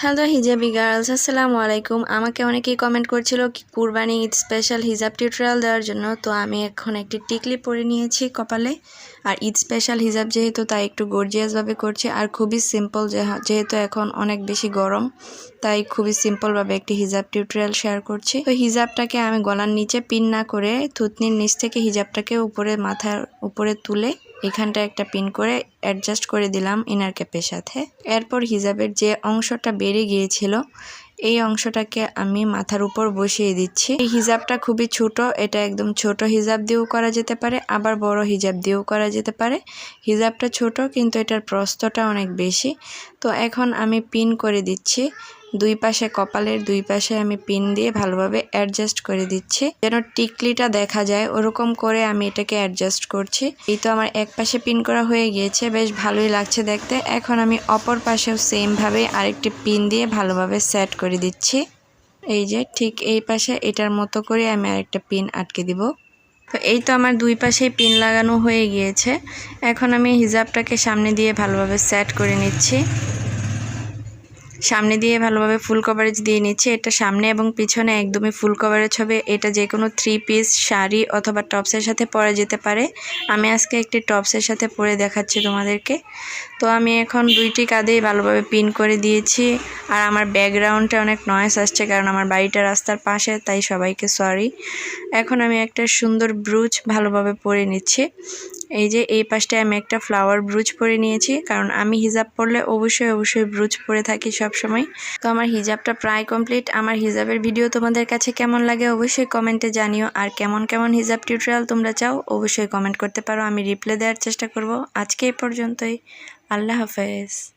Hello hijabi girls, আসসালামু আলাইকুম। আমাকে অনেকেই কমেন্ট করছিল কুরবানি ঈদ স্পেশাল হিজাব টিউটোরিয়াল দেওয়ার জন্য। তো আমি এখন একটি টিকলি পরে নিয়েছি কপালে। আর ঈদ স্পেশাল হিজাব যেহেতু, তাই একটু গর্জিয়াসভাবে করছি আর খুবই সিম্পল, যেহেতু এখন অনেক বেশি গরম, তাই খুবই সিম্পলভাবে একটি হিজাব টিউটোরিয়াল শেয়ার করছি। তো হিজাবটাকে আমি গলার নিচে পিন না করে থুতনির নিচ থেকে হিজাবটাকে মাথার উপরে তুলে এখানটা একটা পিন করে অ্যাডজাস্ট করে দিলাম ইনার ক্যাপের সাথে। এরপর হিজাবের যে অংশটা বেড়ে গিয়েছিল এই অংশটাকে আমি মাথার উপর বসিয়ে দিচ্ছি। এই হিজাবটা খুবই ছোট, এটা একদম ছোট হিজাব দিয়েও করা যেতে পারে, আবার বড় হিজাব দিয়েও করা যেতে পারে। হিজাবটা ছোট কিন্তু এটার প্রস্থটা অনেক বেশি। তো এখন আমি পিন করে দিচ্ছি দুই পাশে, কপালের দুই পাশে আমি পিন দিয়ে ভালোভাবে অ্যাডজাস্ট করে দিচ্ছি যেন টিকলিটা দেখা যায়, ওরকম করে আমি এটাকে অ্যাডজাস্ট করছি। এই তো আমার এক পাশে পিন করা হয়ে গিয়েছে, বেশ ভালোই লাগছে দেখতে। এখন আমি অপর পাশেও সেমভাবে আরেকটি পিন দিয়ে ভালোভাবে সেট করে দিচ্ছি। এই যে ঠিক এই পাশে এটার মতো করে আমি আরেকটা পিন আটকে দিব। তো এই তো আমার দুই পাশেই পিন লাগানো হয়ে গিয়েছে। এখন আমি হিজাবটাকে সামনে দিয়ে ভালোভাবে সেট করে নিচ্ছি, সামনে দিয়ে ভালোভাবে ফুল কভারেজ দিয়ে নিচ্ছি। এটা সামনে এবং পিছনে একদমই ফুল কভারেজ হবে। এটা যে কোনো 3 পিস শাড়ি অথবা টপসের সাথে পরা যেতে পারে। আমি আজকে একটি টপসের সাথে পরে দেখাচ্ছি তোমাদেরকে। তো আমি এখন দুইটি কাঁধেই ভালোভাবে পিন করে দিয়েছি। আর আমার ব্যাকগ্রাউন্ডে অনেক নয়েজ আসছে কারণ আমার বাড়িটা রাস্তার পাশে, তাই সবাইকে সরি। এখন আমি একটা সুন্দর ব্রুচ ভালোভাবে পরে নিচ্ছি। এই যে এই পাশটায় আমি একটা ফ্লাওয়ার ব্রুচ পরে নিয়েছি, কারণ আমি হিজাব পরলে অবশ্যই ব্রুচ পরে থাকি সব সময়। তো আমার হিজাবটা প্রায় কমপ্লিট। আমার হিজাবের ভিডিও তোমাদের কাছে কেমন লাগে অবশ্যই কমেন্টে জানিও। আর কেমন হিজাব টিউটোরিয়াল তোমরা চাও অবশ্যই কমেন্ট করতে পারো, আমি রিপ্লাই দেওয়ার চেষ্টা করব। আজকে এই পর্যন্তই। আল্লাহ হাফেজ।